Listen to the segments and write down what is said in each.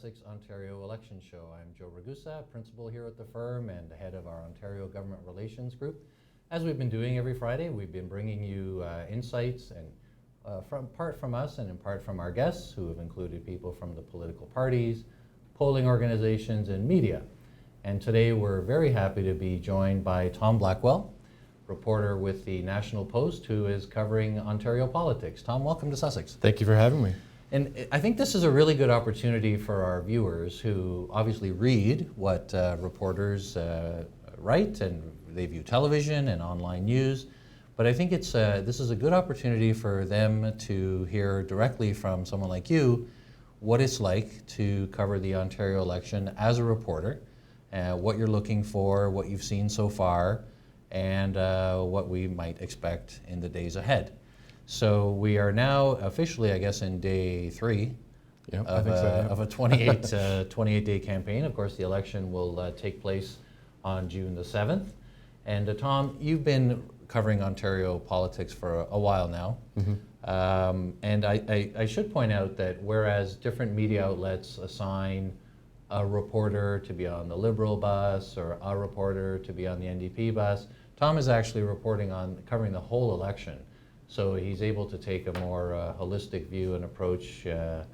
Sussex, Ontario election show. I'm Joe Ragusa, principal here at the firm and head of our Ontario Government Relations Group. As we've been doing every Friday, we've been bringing you insights and part from us and in part from our guests, who have included people from the political parties, polling organizations, and media. And today we're very happy to be joined by Tom Blackwell, reporter with the National Post, who is covering Ontario politics. Tom, welcome to Sussex. Thank you for having me. And I think this is a really good opportunity for our viewers who obviously read what reporters write, and they view television and online news. But I think this is a good opportunity for them to hear directly from someone like you what it's like to cover the Ontario election as a reporter, what you're looking for, what you've seen so far, and what we might expect in the days ahead. So we are now officially, I guess, in day 3 of a 28-day campaign. Of course, the election will take place on June the 7th. And Tom, you've been covering Ontario politics for a while now. Mm-hmm. And I should point out that whereas different media outlets assign a reporter to be on the Liberal bus or a reporter to be on the NDP bus, Tom is actually covering the whole election. So he's able to take a more holistic view and approach to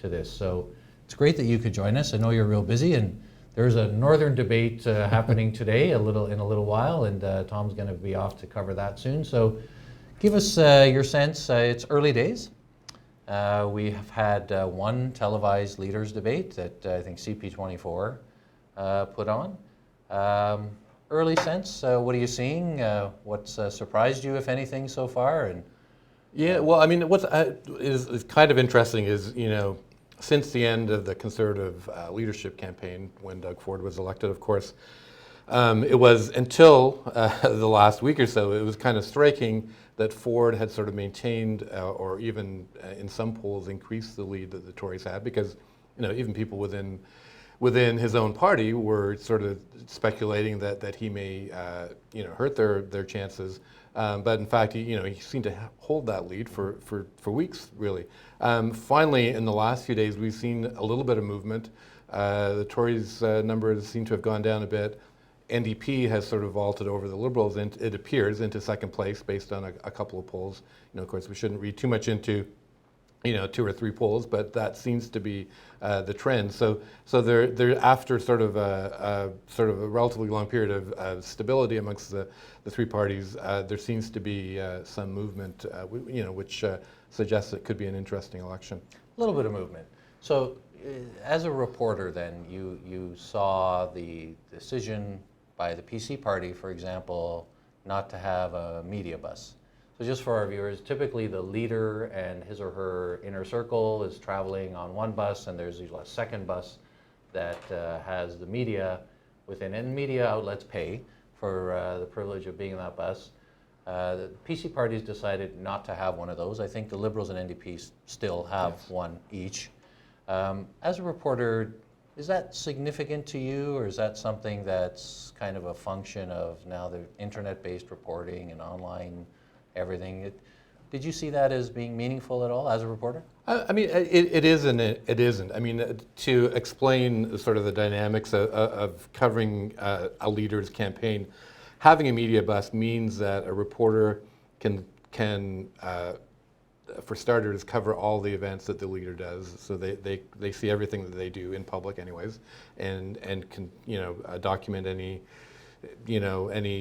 this. So it's great that you could join us. I know you're real busy, and there's a northern debate happening today in a little while, and Tom's going to be off to cover that soon. So give us your sense. It's early days. We have had one televised leaders debate that I think CP24 put on. Early sense, what are you seeing? What's surprised you, if anything, so far? And yeah, well, I mean, what is kind of interesting is, since the end of the Conservative leadership campaign, when Doug Ford was elected, of course, it was until the last week or so, it was kind of striking that Ford had sort of maintained or even in some polls increased the lead that the Tories had, because, even people within his own party were sort of speculating that he may hurt their chances, but in fact he seemed to hold that lead for weeks, really. Finally, in the last few days, we've seen a little bit of movement. The Tories' numbers seem to have gone down a bit. NDP has sort of vaulted over the Liberals, and it appears, into second place based on a couple of polls. Of course, we shouldn't read too much into 2 or 3 polls, but that seems to be the trend. So they're after sort of a relatively long period of stability amongst the 3 parties. There seems to be some movement, which suggests it could be an interesting election. A little bit of movement. So, as a reporter, then you saw the decision by the PC party, for example, not to have a media bus. So just for our viewers, typically the leader and his or her inner circle is traveling on one bus, and there's usually a second bus that has the media within, and media outlets pay for the privilege of being in that bus. The PC parties decided not to have one of those. I think the Liberals and NDPs still have one each. As a reporter, is that significant to you, or is that something that's kind of a function of now the internet-based reporting and online everything? Did you see that as being meaningful at all as a reporter? I mean, it is and it isn't. I mean, to explain sort of the dynamics of covering a leader's campaign, having a media bus means that a reporter can for starters, cover all the events that the leader does. So they see everything that they do in public anyways, and can document any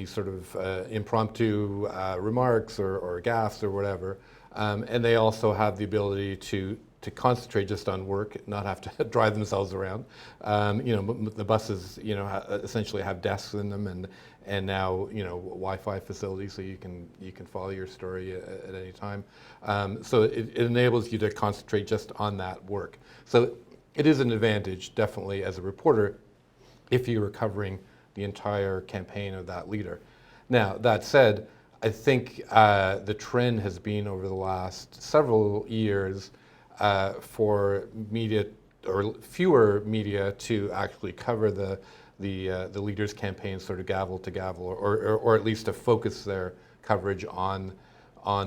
sort of impromptu remarks or gaffes or whatever. And they also have the ability to concentrate just on work, not have to drive themselves around. The buses, essentially have desks in them, and now Wi-Fi facilities, so you can follow your story at any time. So it enables you to concentrate just on that work. So it is an advantage, definitely, as a reporter, if you were covering the entire campaign of that leader. Now, that said, I think the trend has been over the last several years for media, or fewer media, to actually cover the leader's campaign sort of gavel to gavel, or at least to focus their coverage on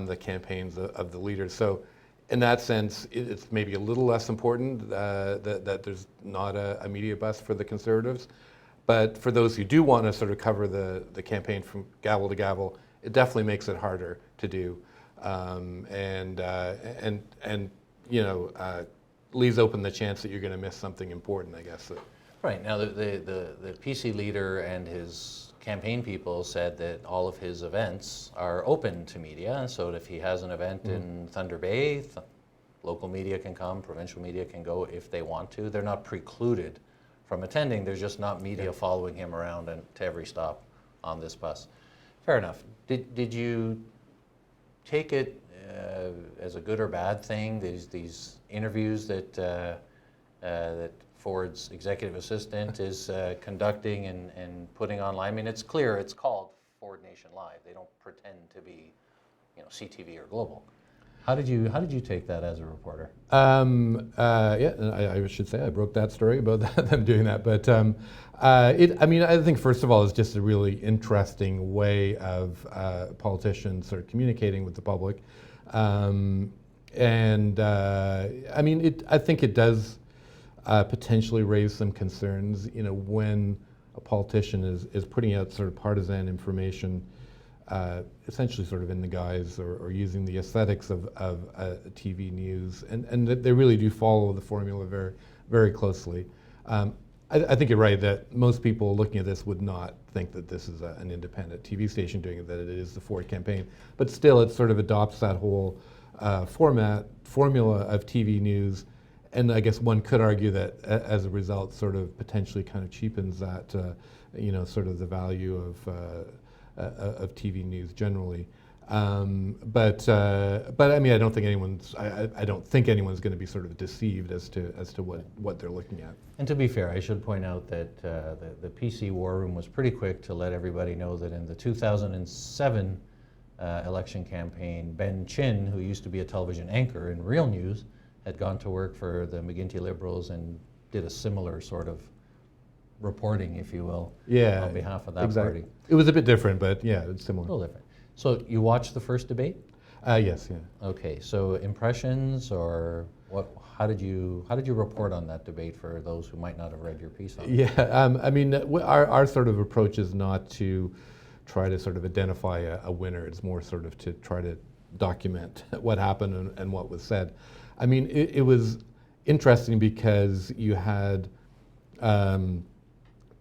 the campaigns of the leaders. So in that sense, it's maybe a little less important that there's not a media bus for the Conservatives. But for those who do want to sort of cover the campaign from gavel to gavel, it definitely makes it harder to do, and leaves open the chance that you're going to miss something important, I guess. Right. Now, the PC leader and his campaign people said that all of his events are open to media, and so if he has an event in Thunder Bay, local media can come, provincial media can go if they want to. They're not precluded from attending. There's just not media following him around and to every stop on this bus. Fair enough. Did you take it as a good or bad thing, these interviews that Ford's executive assistant is conducting and putting online? I mean, it's clear it's called Ford Nation Live. They don't pretend to be, CTV or Global. How did you take that as a reporter? I should say I broke that story about them doing that. But I think first of all, it's just a really interesting way of politicians sort of communicating with the public, I think it does potentially raise some concerns. When a politician is putting out sort of partisan information, essentially sort of in the guise or using the aesthetics of TV news, and they really do follow the formula very, very closely. I think you're right that most people looking at this would not think that this is an independent TV station doing it, that it is the Ford campaign. But still, it sort of adopts that whole formula of TV news. And I guess one could argue that as a result, sort of potentially kind of cheapens that, sort of the value of TV news generally. But I mean, I don't think anyone's going to be sort of deceived as to what they're looking at. And to be fair, I should point out that the PC War Room was pretty quick to let everybody know that in the 2007 election campaign, Ben Chin, who used to be a television anchor in Real News, had gone to work for the McGuinty Liberals and did a similar sort of reporting, if you will, on behalf of that party. It was a bit different, but yeah, it's similar. A little different. So you watched the first debate? Yes, yeah. Okay, so impressions, or what? How did you report on that debate for those who might not have read your piece on it? Yeah, I mean, our sort of approach is not to try to sort of identify a winner. It's more sort of to try to document what happened and what was said. I mean, it was interesting because you had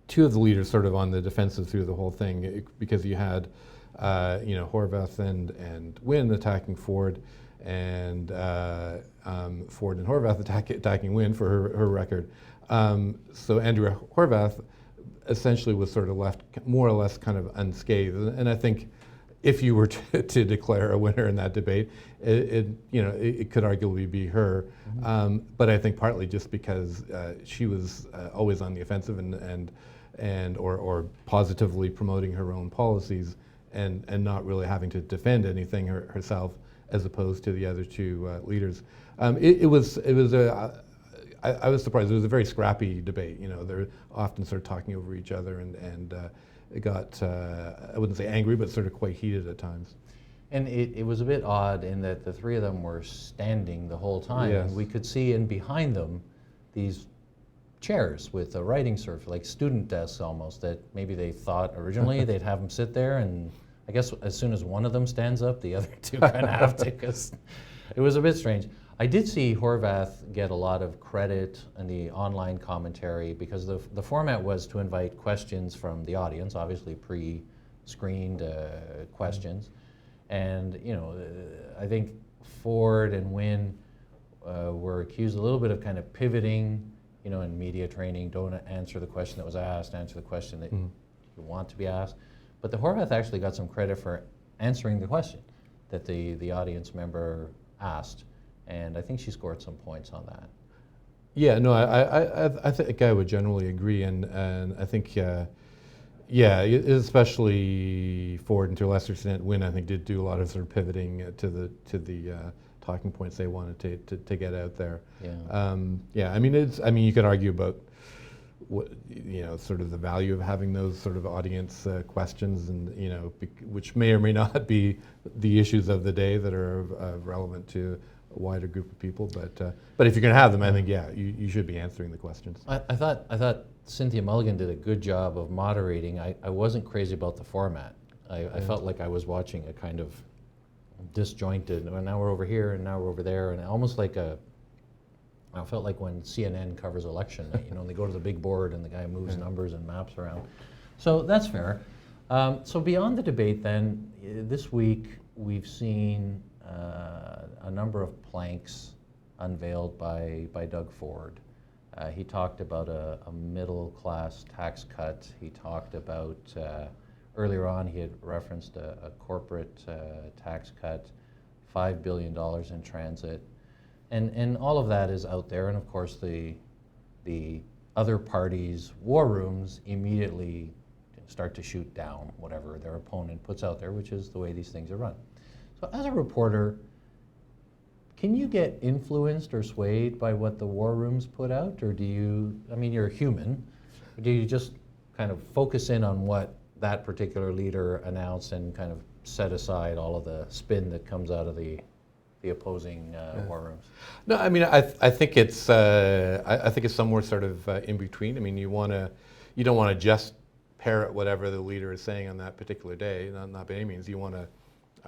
two of the leaders sort of on the defensive through the whole thing, because you had Horvath and Wynne attacking Ford, and Ford and Horvath attacking Wynne for her record. So Andrea Horvath essentially was sort of left more or less kind of unscathed, and I think if you were to declare a winner in that debate, it could arguably be her. Mm-hmm. But I think partly just because she was always on the offensive or positively promoting her own policies, and not really having to defend anything herself, as opposed to the other two leaders. I was surprised. It was a very scrappy debate. They're often sort of talking over each other, and it got, I wouldn't say angry, but sort of quite heated at times. And it was a bit odd in that the three of them were standing the whole time. Yes. And we could see in behind them these chairs with a writing surface, like student desks almost, that maybe they thought originally they'd have them sit there, and I guess as soon as one of them stands up, the other two kind of have to, because it was a bit strange. I did see Horvath get a lot of credit in the online commentary, because the format was to invite questions from the audience, obviously pre-screened questions. And, I think Ford and Wynne were accused a little bit of kind of pivoting, in media training, don't answer the question that was asked, answer the question that you want to be asked. But the Horvath actually got some credit for answering the question that the audience member asked. And I think she scored some points on that. Yeah, no, I think I would generally agree, and I think, especially Ford, and to a lesser extent Wynne, I think did do a lot of sort of pivoting to the talking points they wanted to get out there. Yeah. I mean, you could argue about what, sort of the value of having those sort of audience questions, and which may or may not be the issues of the day that are relevant to wider group of people. But if you're going to have them, I think you should be answering the questions. I thought Cynthia Mulligan did a good job of moderating. I wasn't crazy about the format. I felt like I was watching a kind of disjointed, well, now we're over here and now we're over there, and almost like I felt like when CNN covers election night, they go to the big board and the guy moves numbers and maps around. So that's fair. So beyond the debate then, this week we've seen a number of planks unveiled by Doug Ford. He talked about a middle-class tax cut. He talked about, earlier on he had referenced a corporate tax cut, $5 billion in transit. And all of that is out there, and of course the other parties' war rooms immediately start to shoot down whatever their opponent puts out there, which is the way these things are run. So as a reporter, can you get influenced or swayed by what the war rooms put out, or do you, you're a human, do you just kind of focus in on what that particular leader announced and kind of set aside all of the spin that comes out of the opposing war rooms? No, I think it's I think it's somewhere sort of in between. You don't want to just parrot whatever the leader is saying on that particular day. Not by any means. You want to,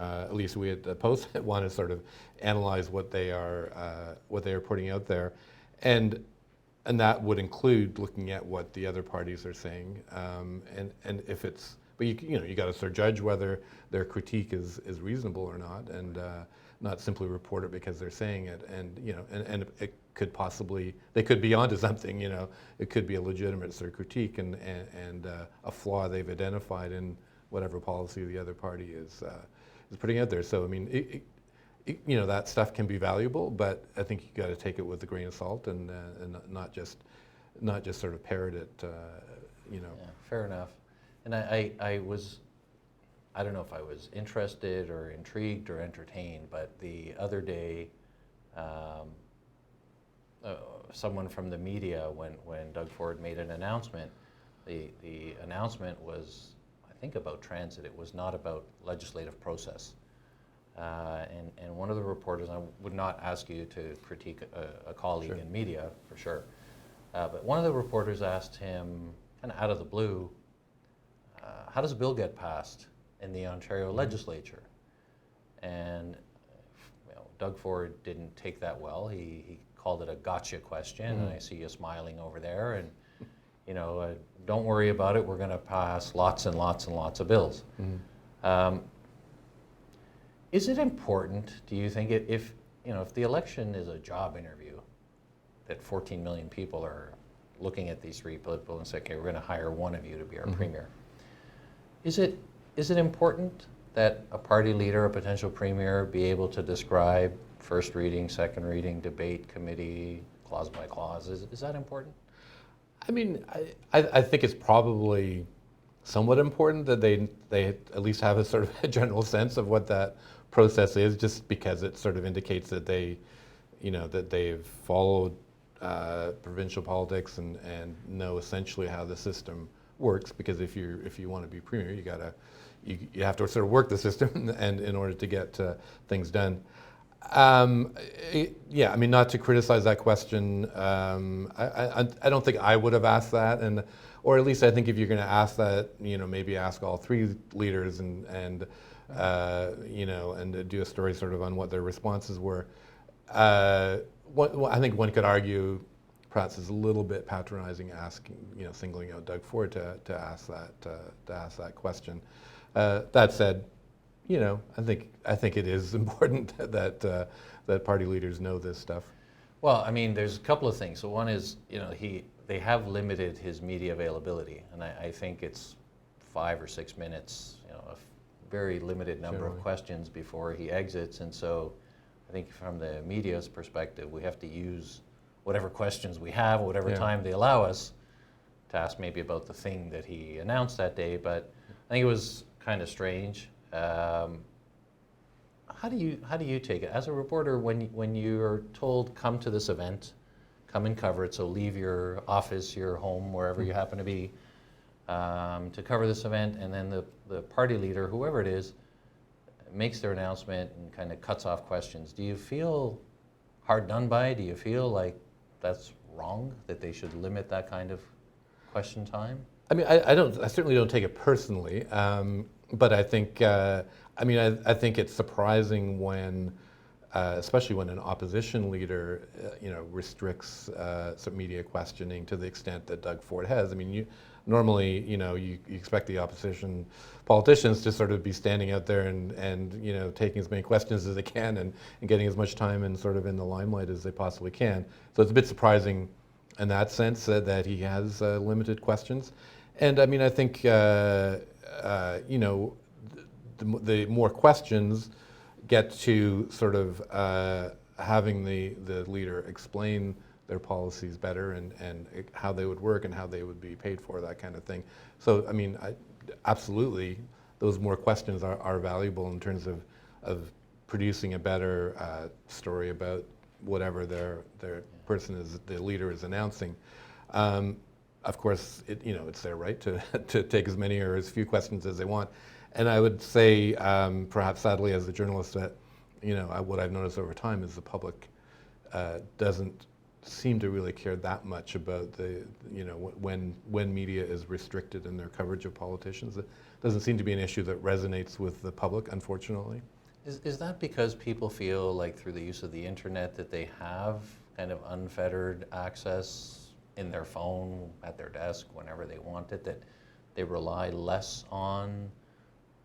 at least we at the Post want to sort of analyze what they are putting out there, and that would include looking at what the other parties are saying, and if it's, but you got to sort of judge whether their critique is reasonable or not, and not simply report it because they're saying it, and it could possibly, they could be onto something, it could be a legitimate sort of critique and a flaw they've identified in whatever policy the other party is putting out there. So that stuff can be valuable, but I think you got to take it with a grain of salt and not just sort of parrot it, Yeah, fair enough. And I don't know if I was interested or intrigued or entertained, but the other day, someone from the media, when Doug Ford made an announcement, the announcement was, I think, about transit. It was not about legislative process. And one of the reporters, I would not ask you to critique a colleague in media, for sure, but one of the reporters asked him, kind of out of the blue, how does a bill get passed in the Ontario legislature? And Doug Ford didn't take that well. He called it a gotcha question, and I see you smiling over there, and don't worry about it, we're going to pass lots and lots and lots of bills. Is it important, do you think, if the election is a job interview, that 14 million people are looking at these three people and say, okay, we're going to hire one of you to be our premier? Is it important that a party leader, a potential premier, be able to describe first reading, second reading, debate, committee, clause by clause? Is that important? I think it's probably somewhat important that they at least have a sort of a general sense of what that process is, just because it sort of indicates that that they've followed provincial politics and know essentially how the system works. Because if you want to be premier, you have to sort of work the system and in order to get things done. Not to criticize that question, I don't think I would have asked that, or at least I think if you're going to ask that, maybe ask all three leaders and do a story sort of on what their responses were. I think one could argue perhaps is a little bit patronizing, singling out Doug Ford to ask that question. That said, I think it is important that party leaders know this stuff. Well, there's a couple of things. So one is, they have limited his media availability, and I think it's 5 or 6 minutes, a very limited number of questions before he exits. And so I think from the media's perspective, we have to use whatever questions we have, whatever time they allow us to ask maybe about the thing that he announced that day. But I think it was kind of strange. How do you take it as a reporter when you're told, come to this event, come and cover it, so leave your office, your home, wherever you happen to be, to cover this event, and then the party leader, whoever it is, makes their announcement and kind of cuts off questions? Do you feel hard done by? Do you feel like that's wrong, that they should limit that kind of question time? I mean, I certainly don't take it personally, but I think, I think it's surprising when, especially when an opposition leader, restricts some media questioning to the extent that Doug Ford has. I mean, normally, you expect the opposition politicians to sort of be standing out there and taking as many questions as they can and getting as much time and sort of in the limelight as they possibly can. So it's a bit surprising in that sense that he has limited questions. And I mean, I think, the more questions get to sort of having the leader explain their policies better and how they would work and how they would be paid for, that kind of thing. So, I mean, absolutely, those more questions are valuable in terms of producing a better story about whatever their the leader is announcing. Of course, it's their right to take as many or as few questions as they want. And I would say, perhaps sadly, as a journalist, that what I've noticed over time is the public doesn't seem to really care that much about when media is restricted in their coverage of politicians. It doesn't seem to be an issue that resonates with the public, unfortunately. Is that because people feel like through the use of the internet that they have kind of unfettered access in their phone, at their desk, whenever they want it, that they rely less on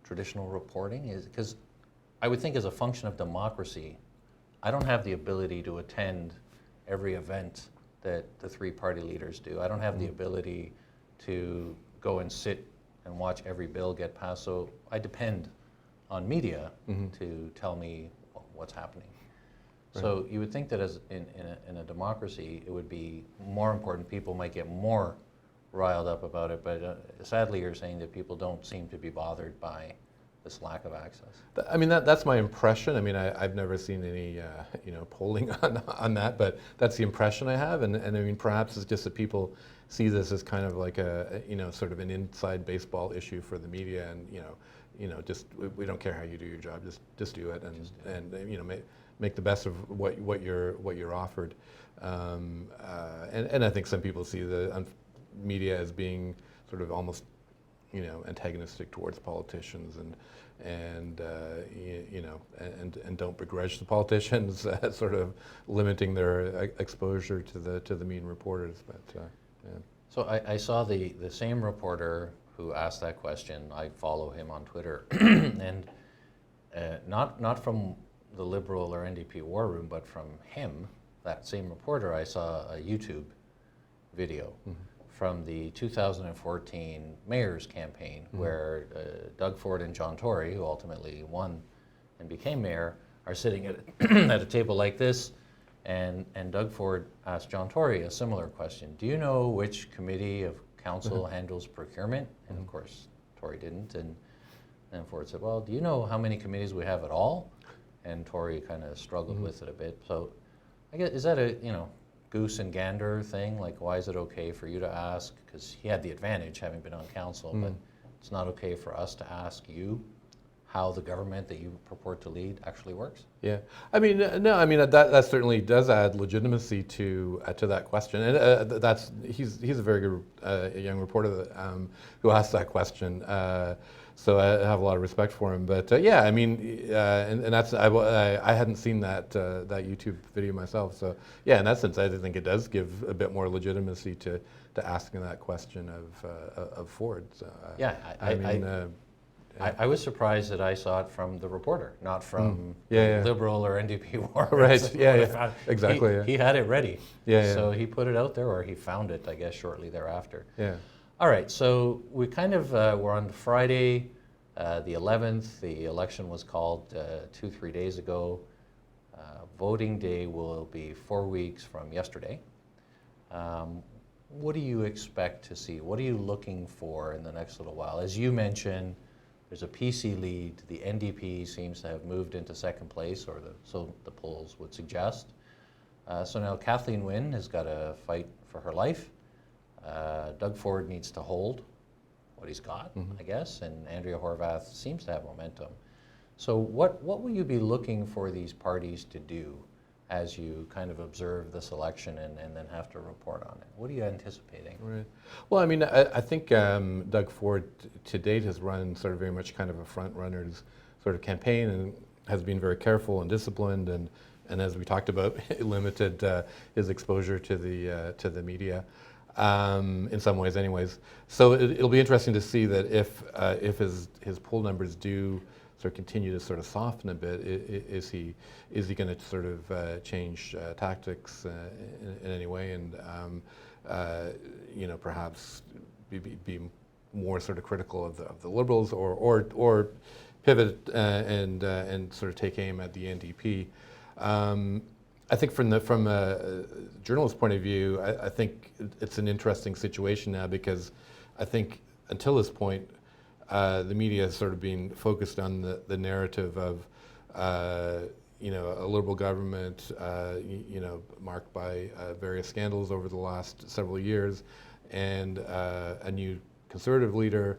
traditional reporting? Because I would think as a function of democracy, I don't have the ability to attend every event that the three party leaders do. I don't have the ability to go and sit and watch every bill get passed. So I depend on media to tell me what's happening. Right. So you would think that as in a democracy, it would be more important. People might get more riled up about it, but sadly you're saying that people don't seem to be bothered by this lack of access. I mean, that's my impression. I mean, I've never seen any polling on that, but that's the impression I have. And I mean, perhaps it's just that people see this as kind of like a sort of an inside baseball issue for the media, and just we don't care how you do your job, just do it, and make the best of what you're offered. And I think some people see the media as being sort of almost antagonistic towards politicians, and don't begrudge the politicians sort of limiting their exposure to the mean reporters. But yeah. So I saw the same reporter who asked that question. I follow him on Twitter, and not from the Liberal or NDP war room, but from him, that same reporter. I saw a YouTube video from the 2014 mayor's campaign, where Doug Ford and John Tory, who ultimately won and became mayor, are sitting at at a table like this, and Doug Ford asked John Tory a similar question. Do you know which committee of council handles procurement? And of course, Tory didn't, and then Ford said, well, do you know how many committees we have at all? And Tory kind of struggled with it a bit. So I guess, is that a goose and gander thing? Like, why is it okay for you to ask? Because he had the advantage having been on council, but it's not okay for us to ask you how the government that you purport to lead actually works? Yeah, I mean, no, I mean that certainly does add legitimacy to that question, and he's a very good young reporter who asked that question. So I have a lot of respect for him. But yeah, I mean, and that's I hadn't seen that YouTube video myself. So yeah, in that sense, I think it does give a bit more legitimacy to asking that question of Ford. So, yeah, I was surprised that I saw it from the reporter, not from Liberal or NDP war. Right. Yeah. Exactly. He had it ready. Yeah. So he put it out there, or he found it, I guess, shortly thereafter. Yeah. All right, so we kind of were on Friday, the 11th. The election was called 2-3 days ago. Voting day will be 4 weeks from yesterday. What do you expect to see? What are you looking for in the next little while? As you mentioned, there's a PC lead. The NDP seems to have moved into second place, or so the polls would suggest. So now Kathleen Wynne has got to fight for her life. Doug Ford needs to hold what he's got, I guess, and Andrea Horwath seems to have momentum. So what will you be looking for these parties to do as you kind of observe this election and then have to report on it? What are you anticipating? Right. Well, I mean, I think Doug Ford to date has run sort of very much kind of a front runner's sort of campaign and has been very careful and disciplined and as we talked about, limited his exposure to the media in some ways, anyways. So it'll be interesting to see that if his poll numbers do sort of continue to sort of soften a bit, is he going to sort of change tactics in any way and perhaps be more sort of critical of the Liberals or pivot and sort of take aim at the NDP. I think from a journalist's point of view, I think it's an interesting situation now because I think until this point, the media has sort of been focused on the narrative of a Liberal government, marked by various scandals over the last several years, and a new Conservative leader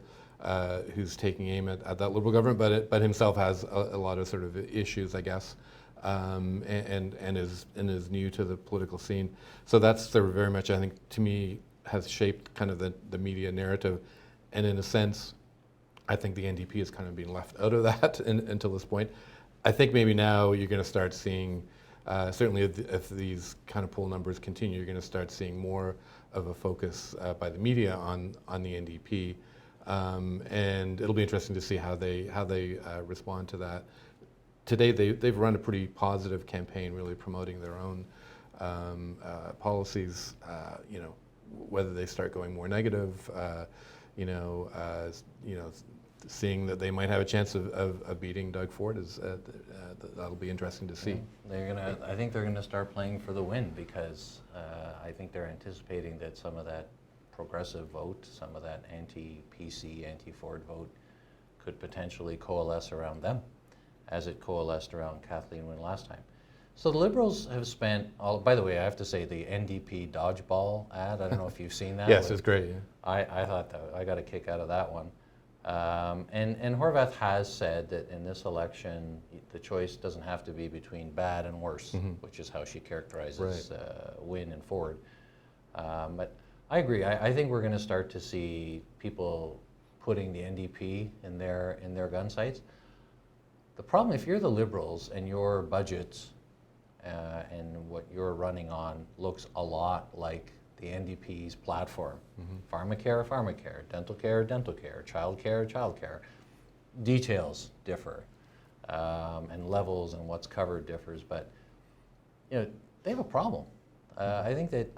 who's taking aim at that Liberal government, but himself has a lot of sort of issues, I guess. And is new to the political scene. So that's sort of very much, I think, to me, has shaped kind of the media narrative. And in a sense, I think the NDP has kind of been left out of that until this point. I think maybe now you're going to start seeing, certainly if these kind of poll numbers continue, you're going to start seeing more of a focus by the media on the NDP. And it'll be interesting to see how they respond to that. Today, they've run a pretty positive campaign, really promoting their own policies. Whether they start going more negative, seeing that they might have a chance of beating Doug Ford that'll be interesting to see. I think they're gonna start playing for the win because I think they're anticipating that some of that progressive vote, some of that anti-PC, anti-Ford vote, could potentially coalesce around them, as it coalesced around Kathleen Wynne last time. So the Liberals have spent, by the way, I have to say the NDP dodgeball ad, I don't know if you've seen that. Yes, it's great. Yeah. I thought that, I got a kick out of that one. And Horwath has said that in this election, the choice doesn't have to be between bad and worse, which is how she characterizes Wynne and Ford. But I agree, I think we're gonna start to see people putting the NDP in their gun sights. The problem, if you're the Liberals and your budget and what you're running on looks a lot like the NDP's platform, pharmacare, dental care, child care, details differ and levels and what's covered differs, but they have a problem. I think that,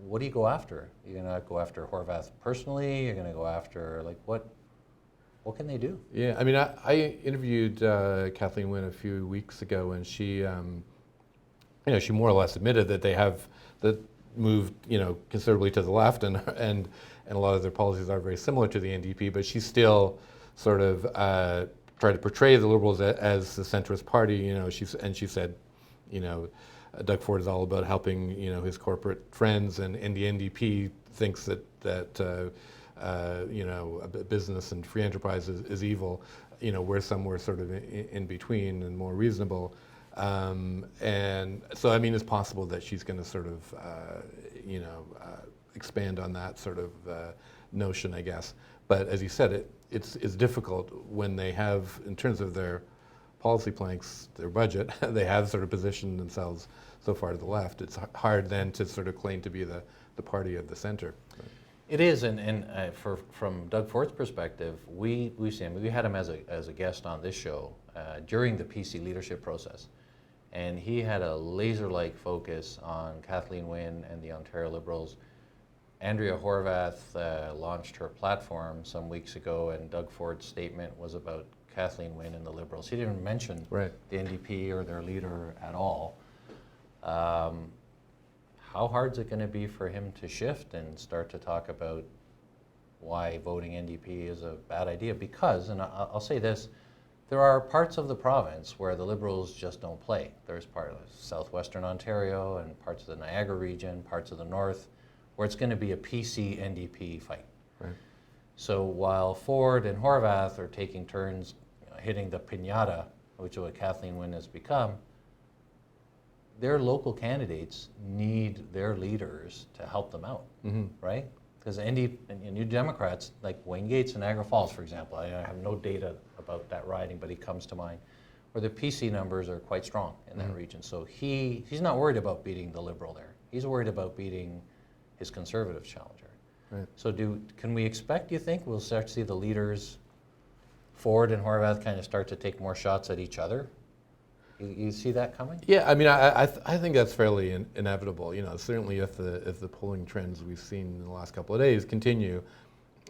what do you go after? You're gonna go after Horwath personally? You're gonna go after, like, what can they do? Yeah, I mean, I interviewed Kathleen Wynne a few weeks ago, and she, she more or less admitted that they have moved, considerably to the left, and a lot of their policies are very similar to the NDP. But she still sort of tried to portray the Liberals as the centrist party. She said, Doug Ford is all about helping, his corporate friends, and the NDP thinks that business and free enterprise is evil. We're somewhere sort of in between and more reasonable. And so, I mean, it's possible that she's going to sort of, expand on that sort of notion, I guess. But as you said, it's difficult when they have, in terms of their policy planks, their budget, they have sort of positioned themselves so far to the left. It's hard then to sort of claim to be the party of the center. It is, and from Doug Ford's perspective, we see him. We had him as a guest on this show during the PC leadership process, and he had a laser-like focus on Kathleen Wynne and the Ontario Liberals. Andrea Horwath launched her platform some weeks ago, and Doug Ford's statement was about Kathleen Wynne and the Liberals. He didn't mention the NDP or their leader at all. How hard is it going to be for him to shift and start to talk about why voting NDP is a bad idea? Because, and I'll say this, there are parts of the province where the Liberals just don't play. There's part of southwestern Ontario and parts of the Niagara region, parts of the north, where it's going to be a PC-NDP fight. Right. So while Ford and Horwath are taking turns hitting the piñata, which is what Kathleen Wynne has become, their local candidates need their leaders to help them out, right? Because and New Democrats, like Wayne Gates in Niagara Falls, for example, I have no data about that riding, but he comes to mind, where the PC numbers are quite strong in that region. So he's not worried about beating the Liberal there. He's worried about beating his Conservative challenger. Right. So can we expect, do you think, we'll start to see the leaders, Ford and Horwath, kind of start to take more shots at each other? You see that coming? Yeah, I mean, I think that's fairly inevitable. You know, certainly if the polling trends we've seen in the last couple of days continue,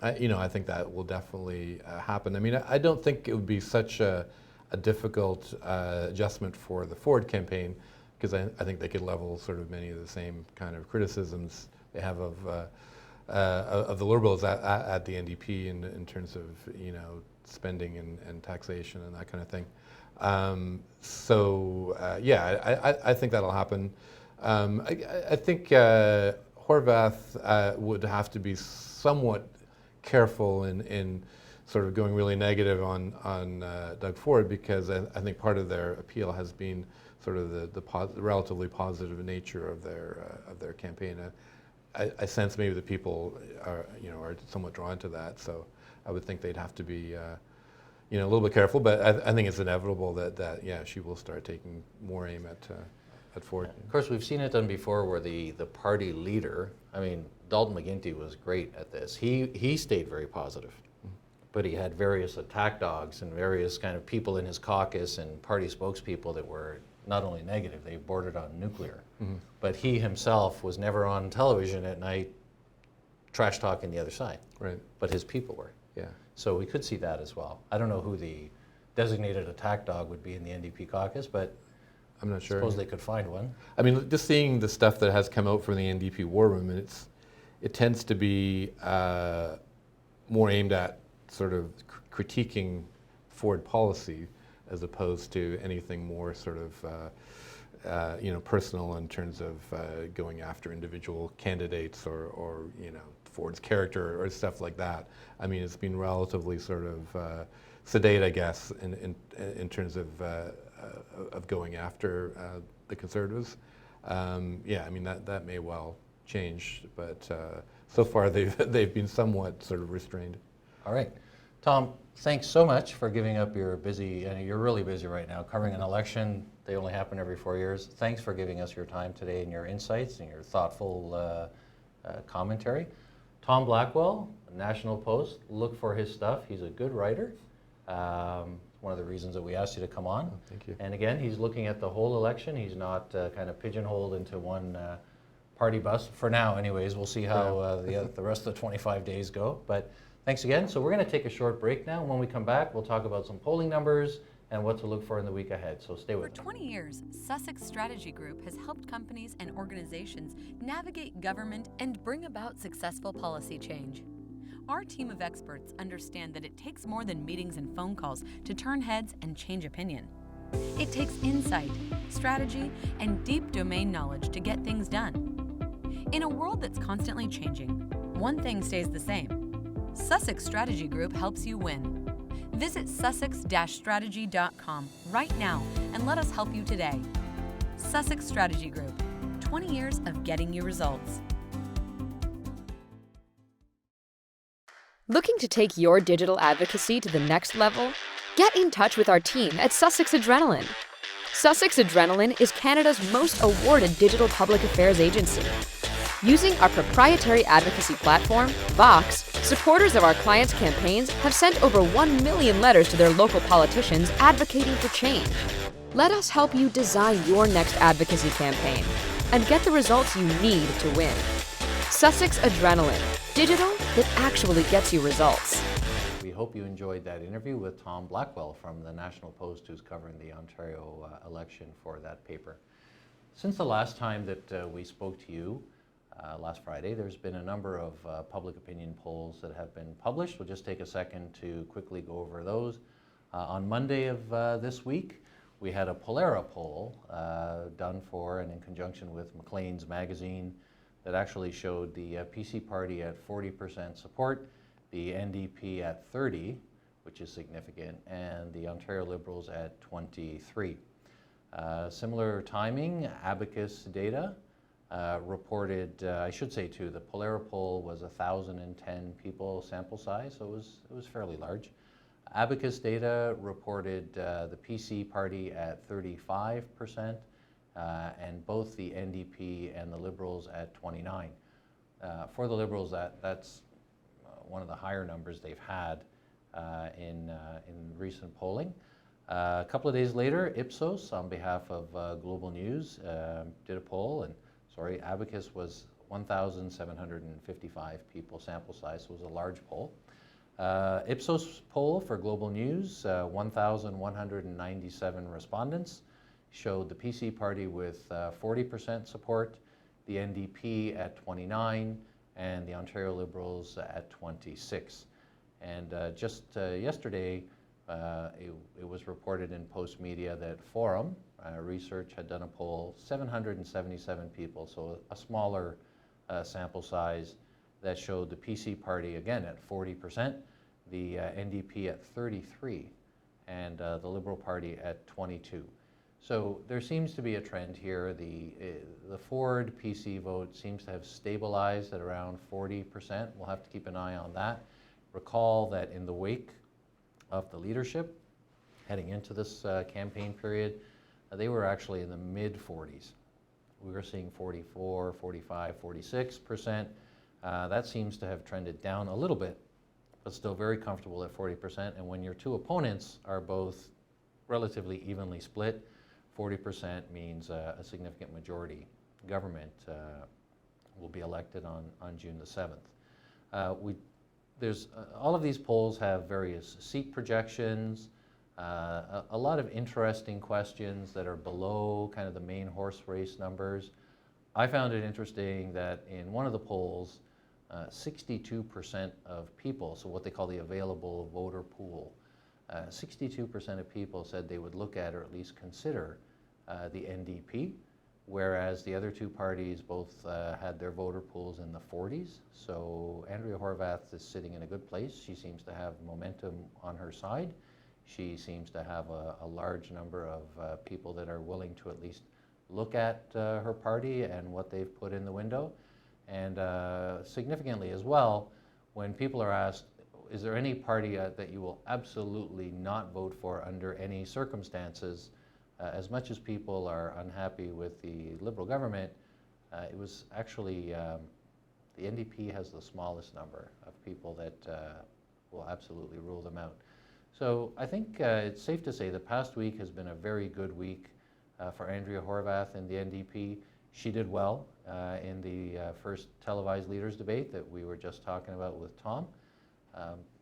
I think that will definitely happen. I mean, I don't think it would be such a difficult adjustment for the Ford campaign, because I think they could level sort of many of the same kind of criticisms they have of the Liberals at the NDP in terms of spending and taxation and that kind of thing. I think that'll happen. I think Horwath would have to be somewhat careful in sort of going really negative on Doug Ford, because I think part of their appeal has been sort of the relatively positive nature of their campaign. I sense maybe the people are somewhat drawn to that, so I would think they'd have to be a little bit careful, but I think it's inevitable that she will start taking more aim at Ford. Of course, we've seen it done before where the party leader, I mean, Dalton McGuinty was great at this. He stayed very positive, but he had various attack dogs and various kind of people in his caucus and party spokespeople that were not only negative, they bordered on nuclear. But he himself was never on television at night trash talking the other side. Right. But his people were. Yeah. So we could see that as well. I don't know who the designated attack dog would be in the NDP caucus, but I'm not sure. Suppose they could find one. I mean, just seeing the stuff that has come out from the NDP war room, it tends to be more aimed at sort of critiquing Ford policy as opposed to anything more sort of personal in terms of going after individual candidates or Ford's character or stuff like that. I mean, it's been relatively sort of sedate, I guess, in terms of going after the Conservatives. I mean that may well change, but so far they've been somewhat sort of restrained. All right, Tom, thanks so much for giving up your busy. You're really busy right now covering an election. They only happen every 4 years. Thanks for giving us your time today and your insights and your thoughtful commentary. Tom Blackwell, National Post. Look for his stuff. He's a good writer. One of the reasons that we asked you to come on. Oh, thank you. And again, he's looking at the whole election. He's not kind of pigeonholed into one party bus for now. Anyways, we'll see how the rest of the 25 days go. But thanks again. So we're going to take a short break now. When we come back, we'll talk about some polling numbers and what to look for in the week ahead. So stay with us. For 20 years, Sussex Strategy Group has helped companies and organizations navigate government and bring about successful policy change. Our team of experts understand that it takes more than meetings and phone calls to turn heads and change opinion. It takes insight, strategy, and deep domain knowledge to get things done. In a world that's constantly changing, one thing stays the same. Sussex Strategy Group helps you win. Visit sussex-strategy.com right now and let us help you today. Sussex Strategy Group, 20 years of getting you results. Looking to take your digital advocacy to the next level? Get in touch with our team at Sussex Adrenaline. Sussex Adrenaline is Canada's most awarded digital public affairs agency. Using our proprietary advocacy platform, Vox, supporters of our clients' campaigns have sent over 1 million letters to their local politicians advocating for change. Let us help you design your next advocacy campaign and get the results you need to win. Sussex Adrenaline, digital that actually gets you results. We hope you enjoyed that interview with Tom Blackwell from the National Post, who's covering the Ontario election for that paper. Since the last time that we spoke to you, last Friday, there's been a number of public opinion polls that have been published. We'll just take a second to quickly go over those. On Monday of this week, we had a Polera poll done for and in conjunction with Maclean's magazine that actually showed the PC party at 40% support, the NDP at 30%, which is significant, and the Ontario Liberals at 23%. Similar timing, Abacus data reported, I should say too, the Polera poll was 1,010 people sample size, so it was fairly large. Abacus data reported the PC party at 35%, and both the NDP and the Liberals at 29%. For the Liberals, that's one of the higher numbers they've had in recent polling. A couple of days later, Ipsos, on behalf of Global News, did a poll, and Abacus was 1,755 people sample size, so it was a large poll. Ipsos poll for Global News, 1,197 respondents, showed the PC party with 40% support, the NDP at 29%, and the Ontario Liberals at 26%. And just yesterday, it was reported in Post Media that Forum Research had done a poll, 777 people, so a smaller sample size, that showed the PC party again at 40%, the NDP at 33%, and the Liberal Party at 22%. So there seems to be a trend here. The Ford PC vote seems to have stabilized at around 40%. We'll have to keep an eye on that. Recall that in the wake of the leadership, heading into this campaign period, they were actually in the mid-40s. We were seeing 44, 45, 46%. That seems to have trended down a little bit, but still very comfortable at 40%. And when your two opponents are both relatively evenly split, 40% means a significant majority government will be elected on June the 7th. All of these polls have various seat projections, a lot of interesting questions that are below kind of the main horse race numbers. I found it interesting that in one of the polls, 62% of people, so what they call the available voter pool, 62% of people said they would look at or at least consider the NDP, whereas the other two parties both had their voter pools in the 40s. So Andrea Horwath is sitting in a good place. She seems to have momentum on her side. She seems to have a large number of people that are willing to at least look at her party and what they've put in the window. And significantly as well, when people are asked, is there any party that you will absolutely not vote for under any circumstances, as much as people are unhappy with the Liberal government, it was actually the NDP has the smallest number of people that will absolutely rule them out. So I think it's safe to say the past week has been a very good week for Andrea Horwath and the NDP. She did well in the first televised leaders debate that we were just talking about with Tom.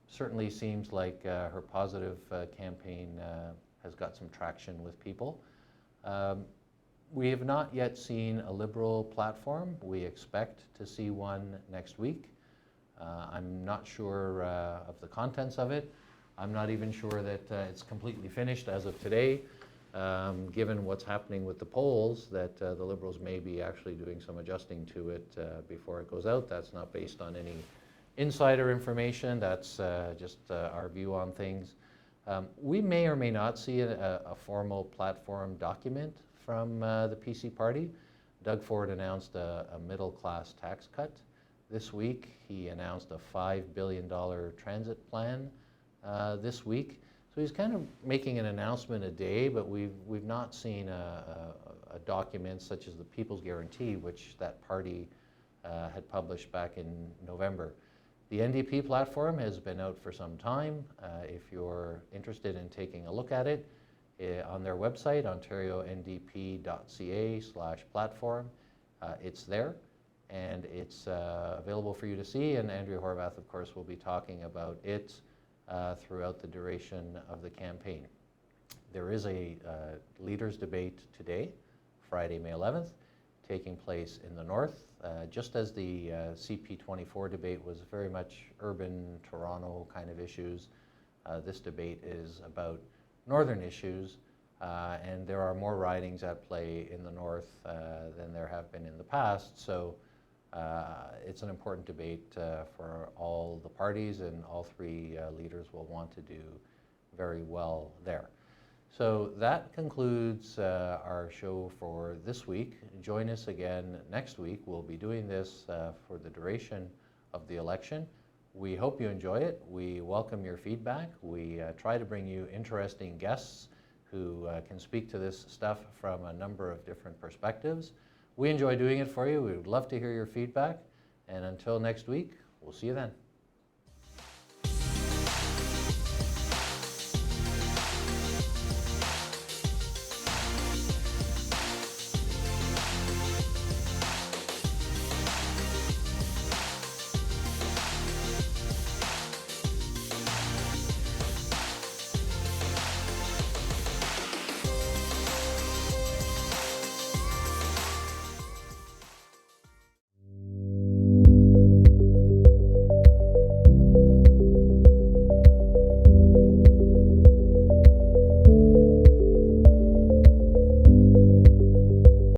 Certainly seems like her positive campaign has got some traction with people. We have not yet seen a Liberal platform. We expect to see one next week. I'm not sure of the contents of it. I'm not even sure that it's completely finished as of today, given what's happening with the polls, that the Liberals may be actually doing some adjusting to it before it goes out. That's not based on any insider information. That's just our view on things. We may or may not see a formal platform document from the PC party. Doug Ford announced a middle-class tax cut this week. He announced a $5 billion transit plan this week. So he's kind of making an announcement a day, but we've not seen a document such as the People's Guarantee, which that party had published back in November. The NDP platform has been out for some time. If you're interested in taking a look at it, on their website, ontariondp.ca/platform, it's there, and it's available for you to see, and Andrea Horwath, of course, will be talking about it throughout the duration of the campaign. There is a leaders debate today, Friday, May 11th, taking place in the north. Just as the CP24 debate was very much urban Toronto kind of issues, this debate is about northern issues, and there are more ridings at play in the north than there have been in the past. So it's an important debate for all the parties, and all three leaders will want to do very well there. So that concludes our show for this week. Join us again next week. We'll be doing this for the duration of the election. We hope you enjoy it. We welcome your feedback. We try to bring you interesting guests who can speak to this stuff from a number of different perspectives. We enjoy doing it for you. We would love to hear your feedback. And until next week, we'll see you then.